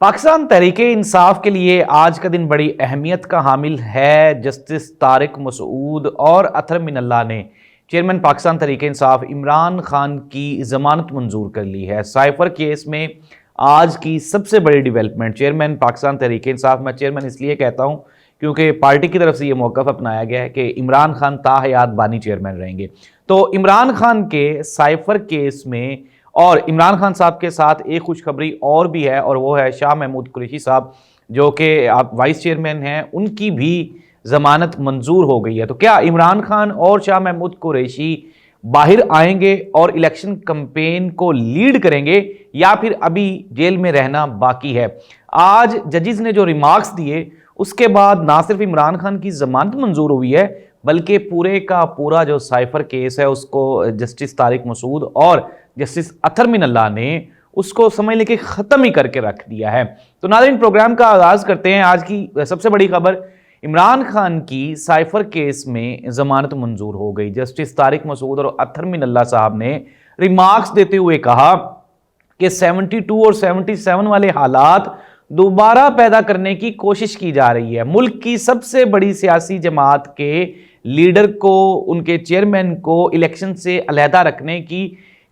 पाकिस्तान तहरीके इंसाफ के लिए आज का दिन बड़ी अहमियत का हामिल है। जस्टिस तारिक मसूद और अतर मिनल्ला ने चेयरमैन पाकिस्तान तहरीके इंसाफ इमरान खान की जमानत मंजूर कर ली है। साइफर केस में आज की सबसे बड़ी डेवलपमेंट चेयरमैन पाकिस्तान तहरीके इंसाफ, मैं चेयरमैन इसलिए कहता हूँ क्योंकि पार्टी की तरफ से ये मौक़िफ़ अपनाया गया है कि इमरान खान ताहयात बानी चेयरमैन रहेंगे। तो इमरान खान के साइफर केस में और इमरान खान साहब के साथ एक खुशखबरी और भी है, और वो है शाह महमूद कुरैशी साहब जो कि आप वाइस चेयरमैन हैं, उनकी भी ज़मानत मंजूर हो गई है। तो क्या इमरान खान और शाह महमूद कुरैशी बाहर आएंगे और इलेक्शन कैंपेन को लीड करेंगे या फिर अभी जेल में रहना बाकी है? आज जजेस ने जो रिमार्क्स दिए उसके बाद ना सिर्फ इमरान खान की ज़मानत मंजूर हुई है बल्कि पूरे का पूरा जो साइफर केस है उसको जस्टिस तारिक मसूद और जस्टिस अतर मिनल्ला ने उसको समझ लेके ख़त्म ही करके रख दिया है। तो नाज़रीन, प्रोग्राम का आगाज़ करते हैं। आज की सबसे बड़ी खबर, इमरान खान की साइफर केस में ज़मानत मंजूर हो गई। जस्टिस तारिक मसूद और अतर मिनल्ला साहब ने रिमार्क्स देते हुए कहा कि 72 और 77 वाले हालात दोबारा पैदा करने की कोशिश की जा रही है। मुल्क की सबसे बड़ी सियासी जमात के लीडर को, उनके चेयरमैन को इलेक्शन से अलहदा रखने की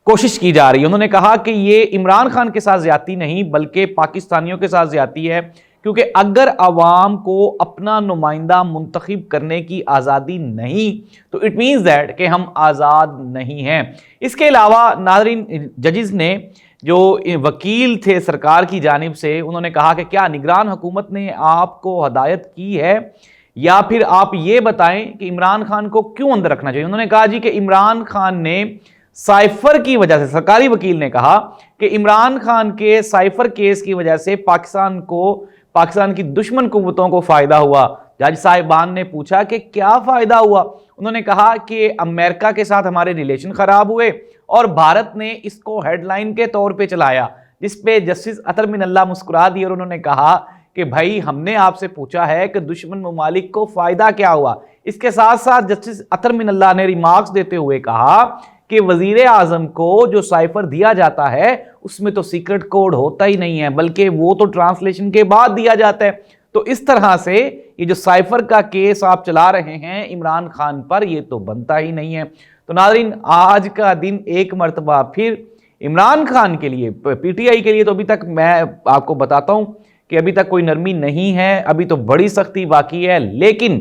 कोशिश की जा रही है। उन्होंने कहा कि ये इमरान खान के साथ ज्यादती नहीं बल्कि पाकिस्तानियों के साथ ज्यादती है, क्योंकि अगर अवाम को अपना नुमाइंदा मुंतखब करने की आज़ादी नहीं तो इट मीन्स दैट कि हम आज़ाद नहीं हैं। इसके अलावा नाज़रीन, जजेस ने जो वकील थे सरकार की जानिब से, उन्होंने कहा कि क्या निगरान हुकूमत ने आपको हदायत की है या फिर आप ये बताएं कि इमरान खान को क्यों अंदर रखना चाहिए। उन्होंने कहा जी कि इमरान खान ने साइफर की वजह से, सरकारी वकील ने कहा कि इमरान खान के साइफर केस की वजह से पाकिस्तान की दुश्मन कुव्वतों को फायदा हुआ। जज साहिबान ने पूछा कि क्या फायदा हुआ। उन्होंने कहा कि अमेरिका के साथ हमारे रिलेशन खराब हुए और भारत ने इसको हेडलाइन के तौर पे चलाया, जिस पे जस्टिस अतर मिनल्ला मुस्कुरा दिए और उन्होंने कहा कि भाई हमने आपसे पूछा है कि दुश्मन ममालिक को फायदा क्या हुआ। इसके साथ साथ जस्टिस अतर मिनल्ला ने रिमार्क्स देते हुए कहा कि वजीर आजम को जो साइफर दिया जाता है उसमें तो सीक्रेट कोड होता ही नहीं है, बल्कि वो तो ट्रांसलेशन के बाद दिया जाता है। तो इस तरह से ये जो साइफर का केस आप चला रहे हैं इमरान खान पर, ये तो बनता ही नहीं है। तो नाज़रीन, आज का दिन एक मर्तबा फिर इमरान खान के लिए, पीटीआई के लिए तो अभी तक मैं आपको बताता हूं कि अभी तक कोई नरमी नहीं है, अभी तो बड़ी सख्ती बाकी है। लेकिन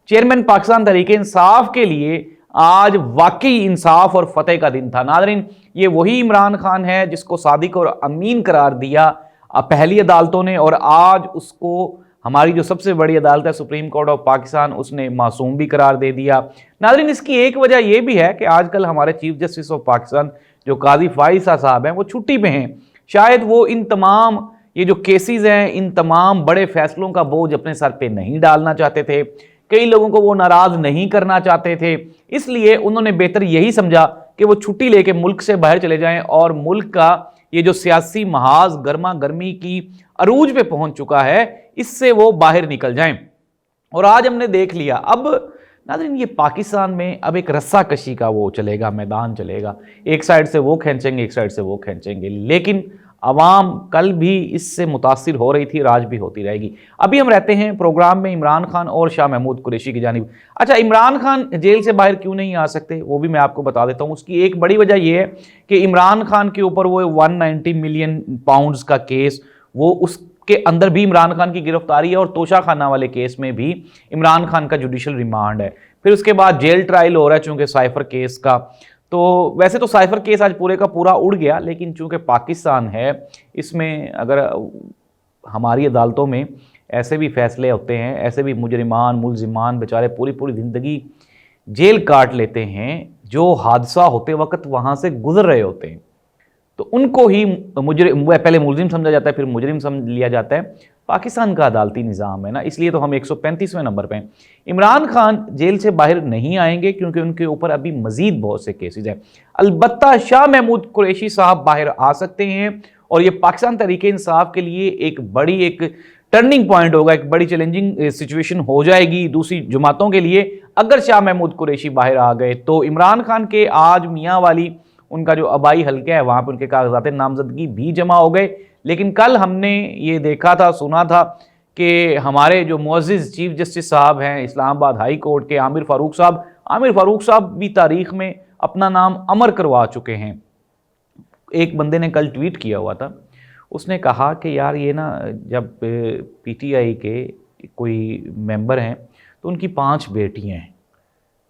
चेयरमैन पाकिस्तान तहरीके इंसाफ के लिए आज वाकई इंसाफ और फतेह का दिन था। नाज़रीन, ये वही इमरान खान है जिसको सादिक और अमीन करार दिया पहली अदालतों ने, और आज उसको हमारी जो सबसे बड़ी अदालत है सुप्रीम कोर्ट ऑफ पाकिस्तान, उसने मासूम भी करार दे दिया। नाज़रीन, इसकी एक वजह यह भी है कि आजकल हमारे चीफ जस्टिस ऑफ पाकिस्तान जो काजी फाइज़ साहब हैं वो छुट्टी पे हैं। शायद वो इन तमाम ये जो केसेस हैं, इन तमाम बड़े फैसलों का बोझ अपने सर पे नहीं डालना चाहते थे। कई लोगों को वो नाराज नहीं करना चाहते थे, इसलिए उन्होंने बेहतर यही समझा कि वो छुट्टी लेके मुल्क से बाहर चले जाएं और मुल्क का ये जो सियासी महाज गर्मा गर्मी की अरूज पे पहुंच चुका है, इससे वो बाहर निकल जाएं। और आज हमने देख लिया, अब नाज़रीन ये पाकिस्तान में अब एक रस्सा कशी का वो चलेगा, मैदान चलेगा। एक साइड से वो खींचेंगे, एक साइड से वो खींचेंगे, लेकिन अवाम कल भी इससे मुतासिर हो रही थी, आज भी होती रहेगी। अभी हम रहते हैं प्रोग्राम में इमरान खान और शाह महमूद कुरैशी की जानिब। अच्छा, इमरान खान जेल से बाहर क्यों नहीं आ सकते वो भी मैं आपको बता देता हूँ। उसकी एक बड़ी वजह यह है कि इमरान खान के ऊपर वो 190 मिलियन पाउंड्स का केस, वो उसके अंदर भी इमरान खान की गिरफ्तारी है और तोशा खाना वाले केस में भी इमरान खान का जुडिशल रिमांड है। फिर उसके बाद जेल ट्रायल हो रहा है चूंकि साइफर केस का। तो वैसे तो साइफर केस आज पूरे का पूरा उड़ गया, लेकिन चूंकि पाकिस्तान है, इसमें अगर हमारी अदालतों में ऐसे भी फैसले होते हैं, ऐसे भी मुजरिमान मुलजिमान बेचारे पूरी पूरी ज़िंदगी जेल काट लेते हैं जो हादसा होते वक्त वहाँ से गुजर रहे होते हैं, तो उनको ही पहले मुलजिम समझा जाता है, फिर मुजरिम समझ लिया जाता है। पाकिस्तान का अदालती निज़ाम है ना, इसलिए तो हम 135वें नंबर पे हैं। इमरान खान जेल से बाहर नहीं आएंगे क्योंकि उनके ऊपर अभी मजीद बहुत से केसेस हैं। अलबत्ता शाह महमूद कुरैशी साहब बाहर आ सकते हैं और ये पाकिस्तान तहरीके इंसाफ के लिए एक बड़ी एक टर्निंग पॉइंट होगा, एक बड़ी चैलेंजिंग सिचुएशन हो जाएगी दूसरी जमातों के लिए। अगर शाह महमूद कुरैशी बाहर आ गए तो इमरान खान के आज मियाँ वाली उनका जो आबाई हल्का है वहाँ पर उनके कागजात नामजदगी भी जमा हो गए, लेकिन कल हमने ये देखा था, सुना था कि हमारे जो मुअज़्ज़िज़ चीफ जस्टिस साहब हैं इस्लामाबाद हाई कोर्ट के, आमिर फ़ारूक साहब भी तारीख में अपना नाम अमर करवा चुके हैं। एक बंदे ने कल ट्वीट किया हुआ था, उसने कहा कि यार ये ना, जब पीटीआई के कोई मेंबर हैं तो उनकी 5 बेटियां हैं,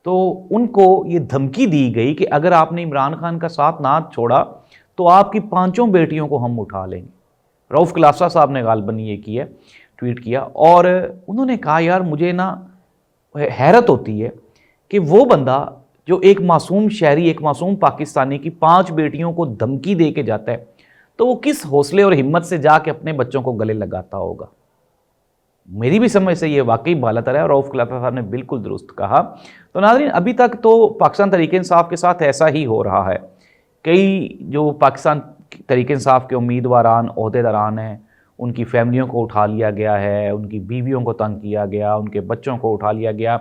तो उनको ये धमकी दी गई कि अगर आपने इमरान खान का साथ ना छोड़ा तो आपकी 5 बेटियों को हम उठा लेंगे। रऊफ़ क्लासा साहब ने गालबन ये किया, ट्वीट किया, और उन्होंने कहा यार मुझे ना हैरत होती है कि वो बंदा जो एक मासूम शहरी, एक मासूम पाकिस्तानी की 5 बेटियों को धमकी दे के जाता है, तो वो किस हौसले और हिम्मत से जाके अपने बच्चों को गले लगाता होगा। मेरी भी समझ से ये वाकई बालातर है और रऊफ़ क्लासा साहब ने बिल्कुल दुरुस्त कहा। तो नाज़रीन, अभी तक तो पाकिस्तान तहरीक-ए-इंसाफ के साथ ऐसा ही हो रहा है। कई जो पाकिस्तान तहरीक-ए-इंसाफ के उम्मीदवारान, ओहदेदारान हैं, उनकी फैमिलियों को उठा लिया गया है, उनकी बीवियों को तंग किया गया, उनके बच्चों को उठा लिया गया,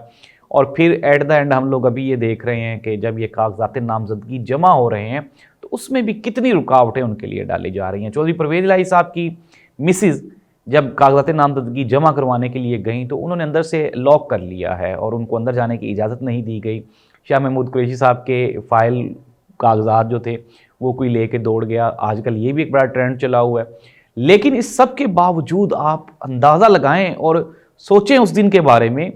और फिर एट द एंड हम लोग अभी ये देख रहे हैं कि जब ये कागज़ात नामज़दगी जमा हो रहे हैं तो उसमें भी कितनी रुकावटें उनके लिए डाली जा रही हैं। चौधरी परवेज़ इलाही साहब की मिसिज़ जब कागज़ात नामज़दगी जमा करवाने के लिए गई तो उन्होंने अंदर से लॉक कर लिया है और उनको अंदर जाने की इजाज़त नहीं दी गई। शाह महमूद कुरैशी साहब के फ़ाइल कागज़ात जो थे वो कोई लेके दौड़ गया। आजकल ये भी एक बड़ा ट्रेंड चला हुआ है। लेकिन इस सब के बावजूद आप अंदाज़ा लगाएं और सोचें उस दिन के बारे में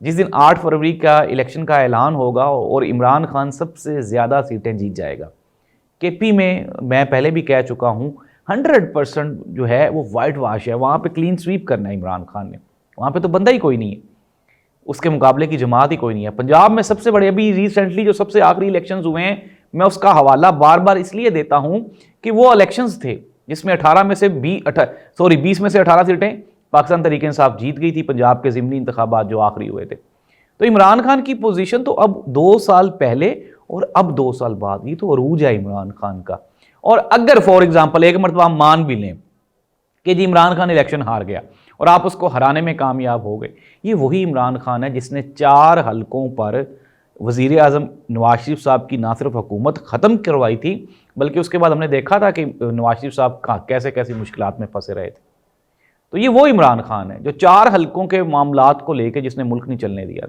जिस दिन 8 फरवरी का इलेक्शन का ऐलान होगा और इमरान खान सबसे ज़्यादा सीटें जीत जाएगा। केपी में मैं पहले भी कह चुका हूँ 100% जो है वो वाइट वाश है, वहाँ पे क्लीन स्वीप करना है इमरान खान ने। वहाँ पे तो बंदा ही कोई नहीं है, उसके मुकाबले की जमात ही कोई नहीं है। पंजाब में सबसे बड़े अभी रिसेंटली जो सबसे आखिरी इलेक्शंस हुए हैं, मैं उसका हवाला बार बार इसलिए देता हूँ कि वो इलेक्शंस थे जिसमें 18 में से 20 में से 18 सीटें पाकिस्तान तहरीक-ए-इंसाफ जीत गई थी, पंजाब के ज़िमनी इंतखाबात जो आखिरी हुए थे। तो इमरान खान की पोजीशन तो अब 2 साल पहले और अब 2 साल बाद, ये तो अरूज है इमरान खान का। और अगर फॉर एग्जांपल एक मरतबा हम मान भी लें कि जी इमरान खान इलेक्शन हार गया और आप उसको हराने में कामयाब हो गए, ये वही इमरान खान है जिसने 4 हलकों पर वज़ीर आज़म नवाज शरीफ साहब की ना सिर्फ हुकूमत ख़त्म करवाई थी, बल्कि उसके बाद हमने देखा था कि नवाज शरीफ साहब कैसे कैसी मुश्किलात में फंसे रहे थे। तो ये वो इमरान खान है जो 4 हलकों के मामलात को लेकर जिसने मुल्क नहीं चलने दिया।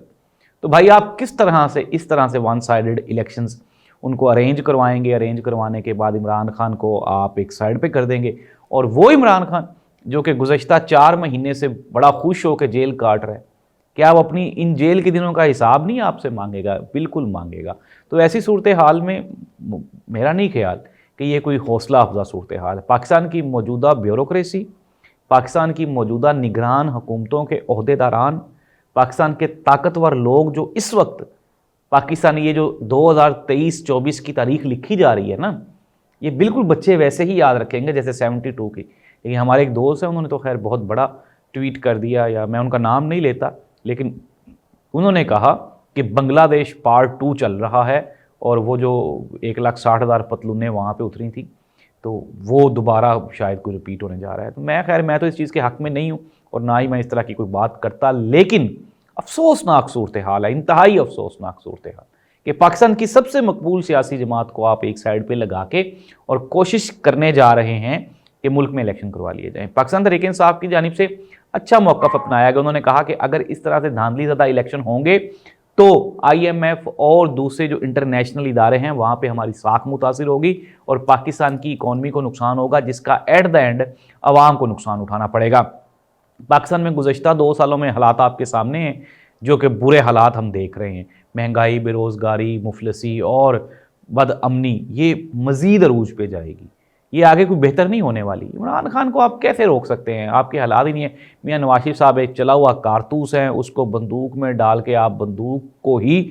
तो भाई आप किस तरह से इस तरह से वन साइडेड इलेक्शंस उनको अरेंज करवाएंगे, अरेंज करवाने के बाद इमरान खान को आप एक साइड पे कर देंगे, और वो इमरान खान जो कि गुज़श्ता 4 महीने से बड़ा खुश होकर जेल काट रहा है, क्या वो अपनी इन जेल के दिनों का हिसाब नहीं आपसे मांगेगा? बिल्कुल मांगेगा। तो ऐसी सूरत हाल में मेरा नहीं ख्याल कि ये कोई हौसला अफजा सूरत हाल है। पाकिस्तान की मौजूदा ब्यूरोक्रेसी, पाकिस्तान की मौजूदा निगरान हुकूमतों के ओहदेदारान, पाकिस्तान के ताकतवर लोग जो इस वक्त पाकिस्तान ये जो 2023-24 की तारीख लिखी जा रही है ना, ये बिल्कुल बच्चे वैसे ही याद रखेंगे जैसे 72 की। लेकिन हमारे एक दोस्त हैं, उन्होंने तो खैर बहुत बड़ा ट्वीट कर दिया, या मैं उनका नाम नहीं लेता, लेकिन उन्होंने कहा कि बांग्लादेश पार्ट 2 चल रहा है और वो जो 1,60,000 पतलूनें वहाँ पे उतरी थी तो वो दोबारा शायद कोई रिपीट होने जा रहा है। तो मैं तो इस चीज़ के हक़ में नहीं हूँ और ना ही मैं इस तरह की कोई बात करता, लेकिन अफसोसनाक सूरत हाल है, इंतहाई अफसोसनाक सूरत हाल कि पाकिस्तान की सबसे मकबूल सियासी जमात को आप एक साइड पे लगा के और कोशिश करने जा रहे हैं कि मुल्क में इलेक्शन करवा लिए जाएँ। पाकिस्तान तहरीक-ए-इंसाफ की जानिब से अच्छा मौक़िफ़ अपनाया गया। उन्होंने कहा कि अगर इस तरह से धांधली ज़दा इलेक्शन होंगे तो IMF और दूसरे जो इंटरनेशनल इदारे हैं वहाँ पे हमारी साख मुतासिर होगी और पाकिस्तान की इकॉनमी को नुकसान होगा, जिसका एट द एंड अवाम को नुकसान उठाना पड़ेगा। पाकिस्तान में गुज़श्ता 2 सालों में हालात आपके सामने हैं जो कि बुरे हालात हम देख रहे हैं। महंगाई, बेरोज़गारी, मुफलसी और बदअमनी ये मज़ीद अरूज पे जाएगी, ये आगे कोई बेहतर नहीं होने वाली। इमरान खान को आप कैसे रोक सकते हैं? आपके हालात ही नहीं है। मियां नवाज शरीफ साहब एक चला हुआ कारतूस हैं, उसको बंदूक में डाल के आप बंदूक को ही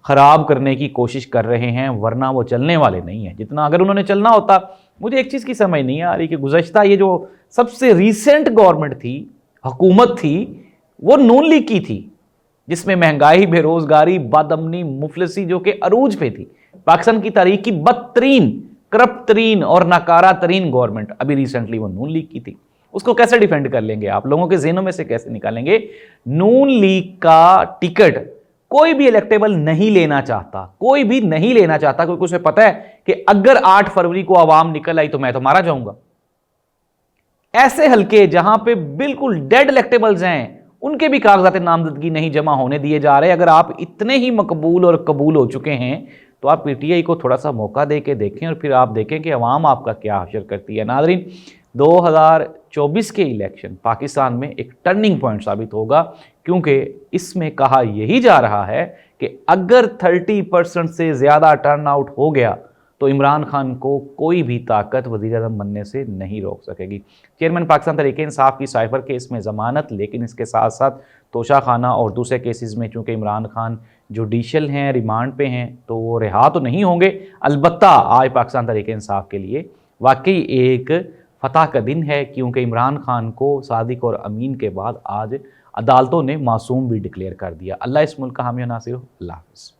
ख़राब करने की कोशिश कर रहे हैं, वरना वो चलने वाले नहीं हैं। जितना अगर उन्होंने चलना होता, मुझे एक चीज़ की समझ नहीं आ रही कि गुज़श्ता ये जो सबसे रिसेंट गवर्नमेंट थी, हुकूमत थी, वो नून लीग की थी, जिसमें महंगाई, बेरोज़गारी, बदअमनी, मुफलसी जो कि अरूज पे थी। पाकिस्तान की तारीख की बदतरीन, करप्ट तरीन और नाकारा तरीन गवर्नमेंट अभी रिसेंटली वो नून लीग की थी। उसको कैसे डिफेंड कर लेंगे आप? लोगों के ज़हनों में से कैसे निकालेंगे? नून लीग का टिकट कोई भी इलेक्टेबल नहीं लेना चाहता, कोई भी नहीं लेना चाहता, क्योंकि उसे पता है कि अगर 8 फरवरी को आवाम निकल आई तो मैं तो मारा जाऊंगा। ऐसे हलके जहां पे बिल्कुल डेड इलेक्टेबल्स हैं, उनके भी कागजात नामजदगी नहीं जमा होने दिए जा रहे। अगर आप इतने ही मकबूल और कबूल हो चुके हैं तो आप पीटीआई को थोड़ा सा मौका दे के देखें और फिर आप देखें कि अवाम आपका क्या हशर करती है। नाज़रीन, 2024 के इलेक्शन पाकिस्तान में एक टर्निंग पॉइंट साबित होगा, क्योंकि इसमें कहा यही जा रहा है कि अगर 30% से ज़्यादा टर्न आउट हो गया तो इमरान खान को कोई भी ताकत वज़ीर-ए-आज़म बनने से नहीं रोक सकेगी। चेयरमैन पाकिस्तान तहरीक-ए-इंसाफ की साइफर केस में ज़मानत, लेकिन इसके साथ साथ तोशाखाना और दूसरे केसेस में चूँकि इमरान खान जुडिशल हैं, रिमांड पे हैं, तो वो रिहा तो नहीं होंगे। अलबत्ता आज पाकिस्तान तहरीक-ए-इंसाफ के लिए वाकई एक फ़तह का दिन है, क्योंकि इमरान खान को सादिक और अमीन के बाद आज अदालतों ने मासूम भी डिक्लेयर कर दिया। अल्लाह इस मुल्क का हामी और नासिर हो। अल्लाह हाफ़िज़।